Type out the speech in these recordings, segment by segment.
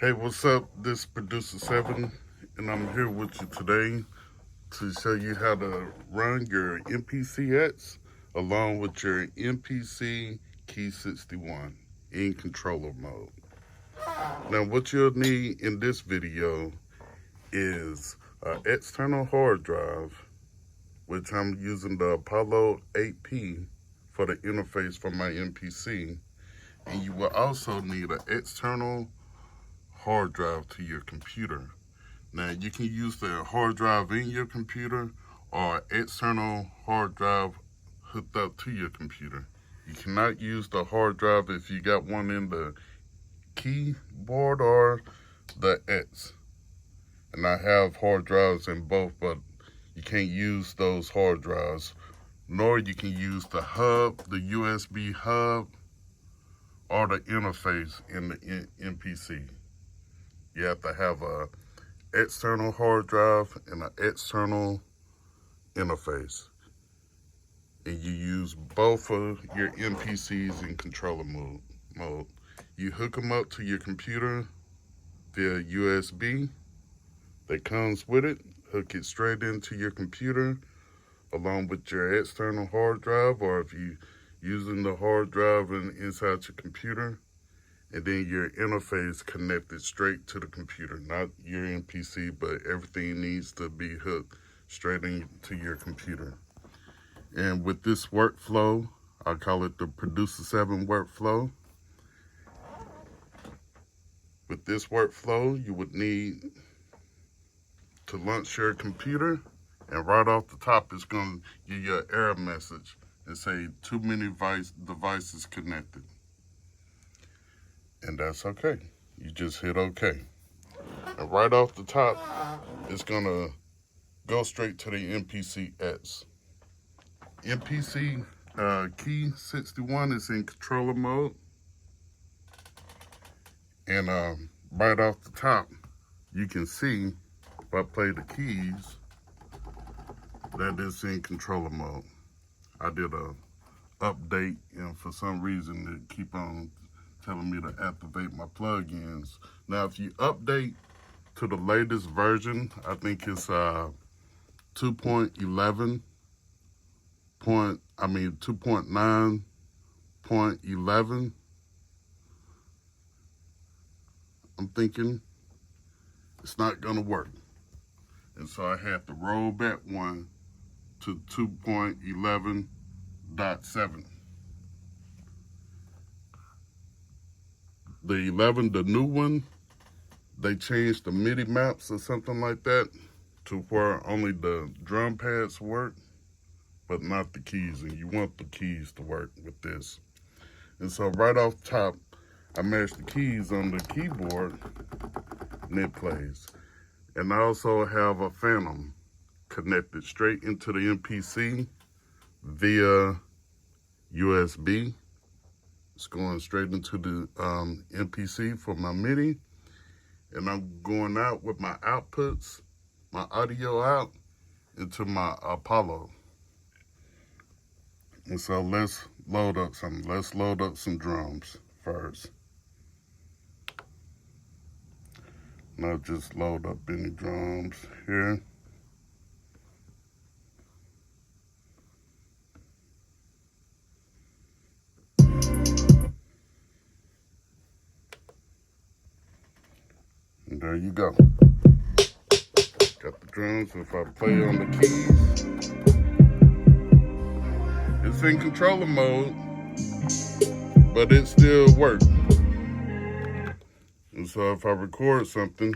Hey, what's up? This is Producer 7, and I'm here with you today to show you how to run your MPCX along with your MPC Key 61 in controller mode. Now, what you'll need in this video is an external hard drive, which I'm using the Apollo 8P for the interface for my MPC, and you will also need an external hard drive to your computer. Now, you can use the hard drive in your computer or external hard drive hooked up to your computer. You cannot use the hard drive if you got one in the keyboard or the X. And I have hard drives in both, but you can't use those hard drives. Nor you can use the hub, the USB hub, or the interface in the MPC. You have to have a external hard drive and an external interface. And you use both of your MPCs in controller mode. You hook them up to your computer via USB that comes with it. Hook it straight into your computer along with your external hard drive, or if you're using the hard drive inside your computer, and then your interface connected straight to the computer, not your MPC, but everything needs to be hooked straight into your computer. And with this workflow, I call it the Producer 7 workflow. With this workflow, you would need to launch your computer, and right off the top, it's going to give you an error message and say too many devices connected. And that's okay. You just hit OK. And right off the top, it's going to go straight to the MPCX. MPC Key 61 is in controller mode. And right off the top, you can see, if I play the keys, that it's in controller mode. I did a update, and for some reason, it keep on telling me to activate my plugins. Now, if you update to the latest version, I think it's 2.9.11. I'm thinking it's not gonna work. And so I had to roll back one to 2.11.7. The 11, the new one, they changed the MIDI maps or something like that to where only the drum pads work, but not the keys. And you want the keys to work with this. And so right off the top, I mashed the keys on the keyboard and it plays. And I also have a Phantom connected straight into the MPC via USB. It's going straight into the MPC for my MIDI. And I'm going out with my outputs, my audio out, into my Apollo. And so let's load up something. Let's load up some drums first. And I'll just load up any drums here. And there you go. Got the drums. If I play on the keys, it's in controller mode, but it still works. And so if I record something,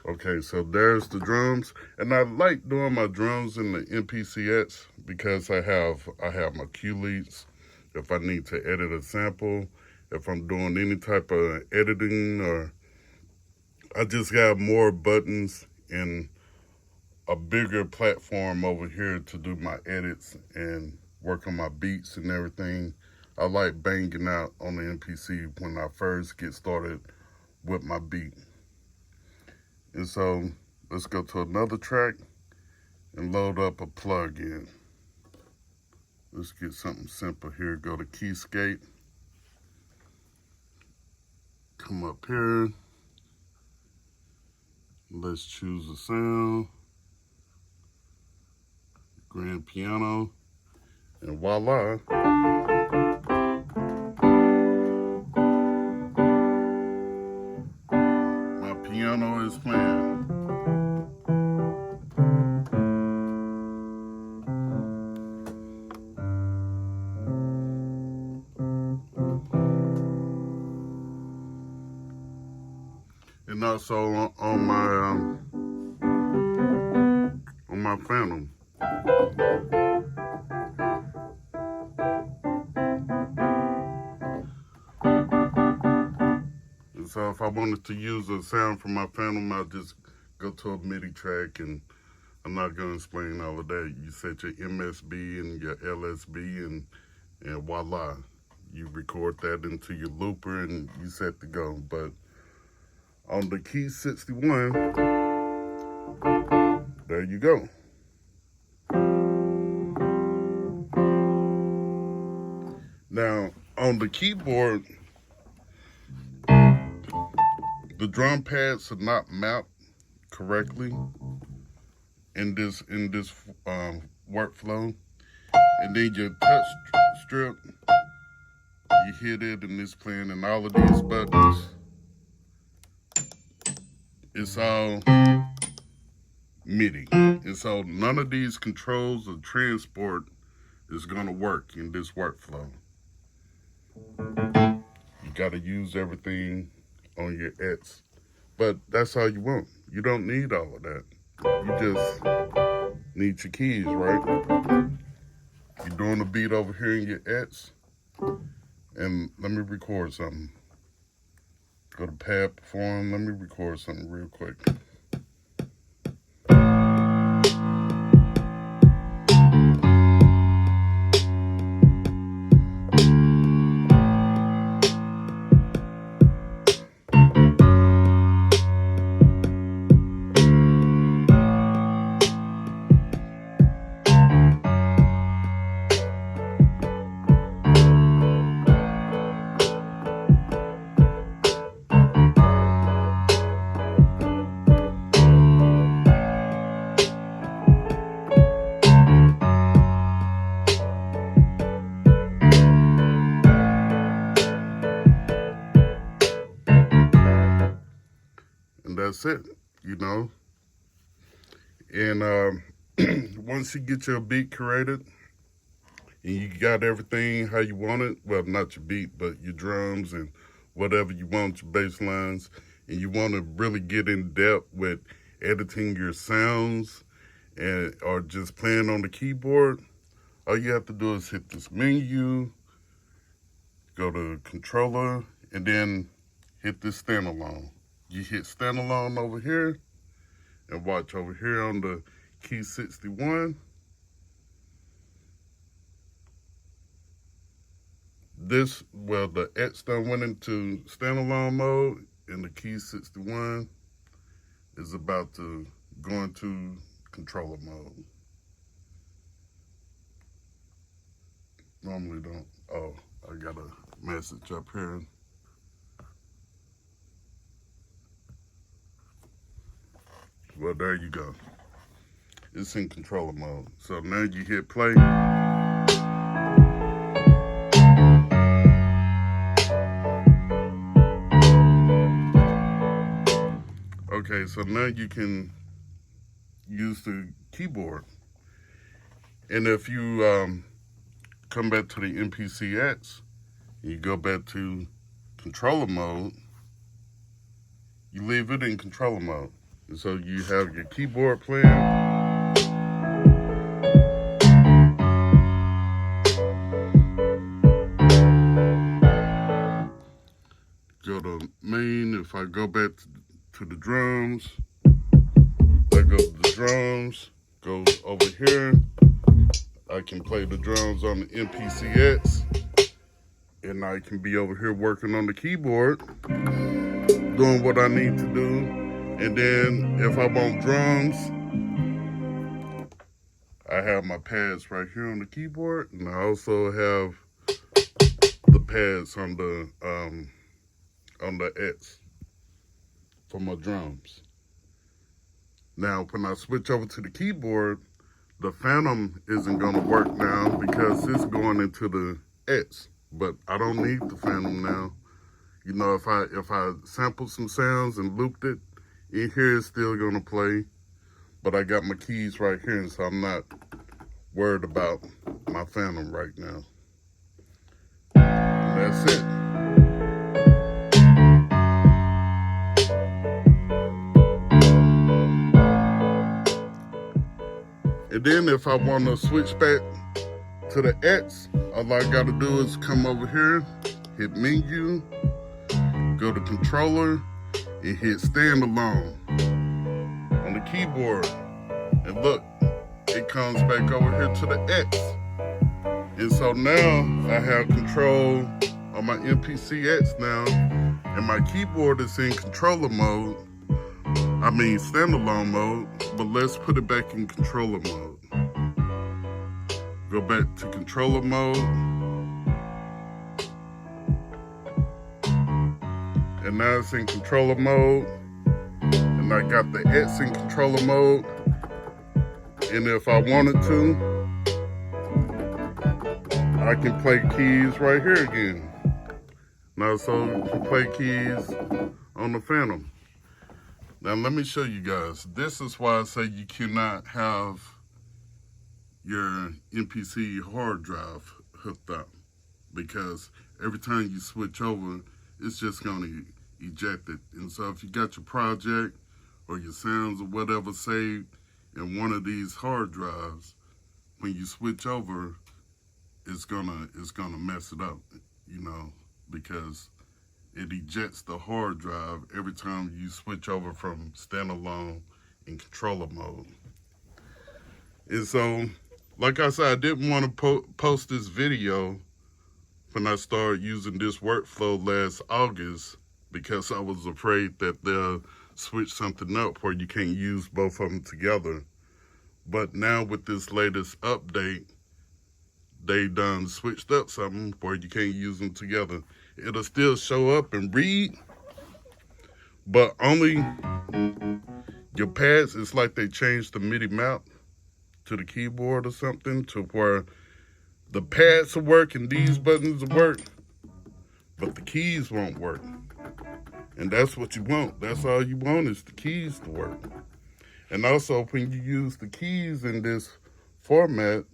okay, so there's the drums. And I like doing my drums in the MPCX because I have my cue leads. If I need to edit a sample, if I'm doing any type of editing, or I just got more buttons and a bigger platform over here to do my edits and work on my beats and everything. I like banging out on the MPC when I first get started with my beat. And so let's go to another track and load up a plug-in. Let's get something simple here. Go to Keyscape. Come up here. Let's choose a sound. Grand piano. And voila. My piano is playing. And also on my Phantom. And so if I wanted to use a sound from my Phantom, I'll just go to a MIDI track, and I'm not going to explain all of that. You set your MSB and your LSB, and voila. You record that into your looper and you set to go. But on the Key 61, there you go. Now, on the keyboard, the drum pads are not mapped correctly in this workflow. And then your touch strip, you hit it and it's playing, and all of these buttons, it's all MIDI. And so none of these controls or transport is gonna work in this workflow. You gotta use everything on your X. But that's all you want. You don't need all of that. You just need your keys, right? You're doing a beat over here in your X. And let me record something. Go to pad perform. Let me record something real quick. And that's it, you know. And once you get your beat created and you got everything how you want it, well, not your beat, but your drums and whatever you want, your bass lines, and you want to really get in depth with editing your sounds or just playing on the keyboard, all you have to do is hit this menu, go to controller, and then hit this standalone. You hit standalone over here, and watch over here on the Key 61. The X done went into standalone mode, and the Key 61 is about to go into controller mode. Normally don't. Oh, I got a message up here. Well, there you go. It's in controller mode. So now you hit play. Okay, so now you can use the keyboard. And if you come back to the MPCX, you go back to controller mode, you leave it in controller mode. And so you have your keyboard playing. Go to main. If I go back to the drums, I go to the drums, go over here. I can play the drums on the MPCX. and I can be over here working on the keyboard, doing what I need to do. And then if I want drums, I have my pads right here on the keyboard, and I also have the pads on the X for my drums. Now, when I switch over to the keyboard, the Phantom isn't going to work now because it's going into the X. But I don't need the Phantom now. You know, if I sampled some sounds and looped it, in here it's still going to play. But I got my keys right here, so I'm not worried about my Phantom right now. And that's it. And then if I want to switch back to the X, all I got to do is come over here, hit menu, go to controller, and hit standalone on the keyboard. And look, it comes back over here to the X. And so now I have control on my MPC X now, and my keyboard is in controller mode. I mean standalone mode, but let's put it back in controller mode. Go back to controller mode. And now it's in controller mode. And I got the X in controller mode. And if I wanted to, I can play keys right here again. Now, so you can play keys on the Phantom. Now, let me show you guys. This is why I say you cannot have your MPC hard drive hooked up, because every time you switch over, it's just going to eject it. And so if you got your project or your sounds or whatever saved in one of these hard drives, when you switch over, it's gonna mess it up, you know, because it ejects the hard drive every time you switch over from standalone in controller mode. And so, like I said, I didn't want to post this video when I started using this workflow last August, because I was afraid that they'll switch something up where you can't use both of them together. But now with this latest update, they done switched up something where you can't use them together. It'll still show up and read, but only your pads. It's like they changed the MIDI map to the keyboard or something, to where the pads will work and these buttons will work, but the keys won't work. And that's what you want. That's all you want, is the keys to work. And also, when you use the keys in this format,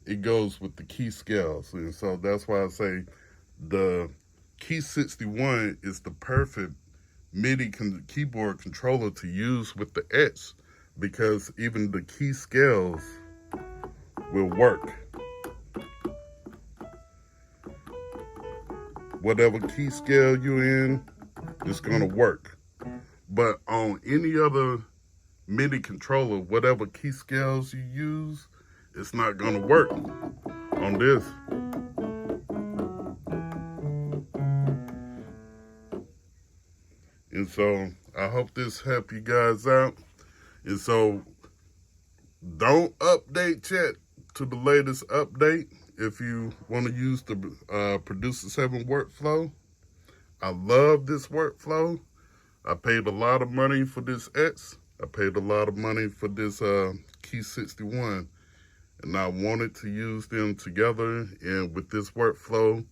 it goes with the key scales. And so that's why I say the Key 61 is the perfect MIDI keyboard controller to use with the X, because even the key scales will work. Whatever key scale you're in, it's gonna work. But on any other MIDI controller, whatever key scales you use, it's not gonna work on this. And so I hope this helped you guys out. And so don't update yet to the latest update if you want to use the Producer 7 workflow. I love this workflow. I paid a lot of money for this X. I paid a lot of money for this Key 61. And I wanted to use them together and with this workflow.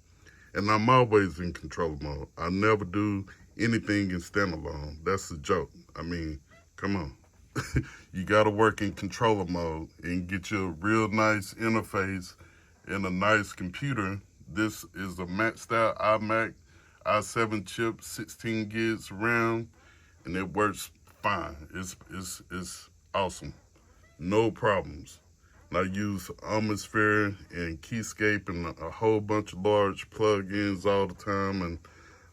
And I'm always in control mode. I never do anything in standalone. That's a joke. I mean, come on. You got to work in controller mode and get you a real nice interface and a nice computer. This is a maxed out iMac i7 chip, 16 gigs RAM, and it works fine. It's awesome. No problems. And I use Atmosphere and Keyscape and a whole bunch of large plugins all the time, and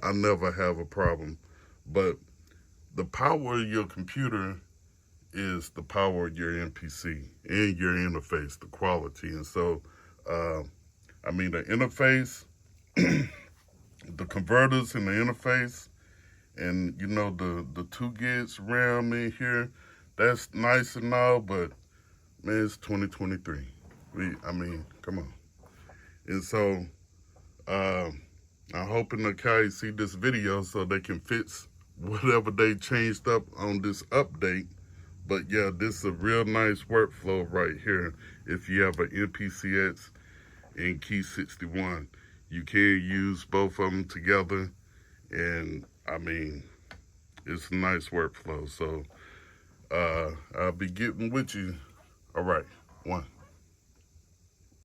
I never have a problem. But the power of your computer is the power of your MPC and your interface, the quality. And so, I mean, the interface, the converters and the interface, and you know the 2 gigs RAM in here. That's nice and all, but man, it's 2023. I mean, come on. And so I'm hoping the guys see this video so they can fix whatever they changed up on this update. But yeah, this is a real nice workflow right here. If you have an MPCX and Key 61, you can use both of them together, and I mean, it's a nice workflow. So I'll be getting with you. All right, one.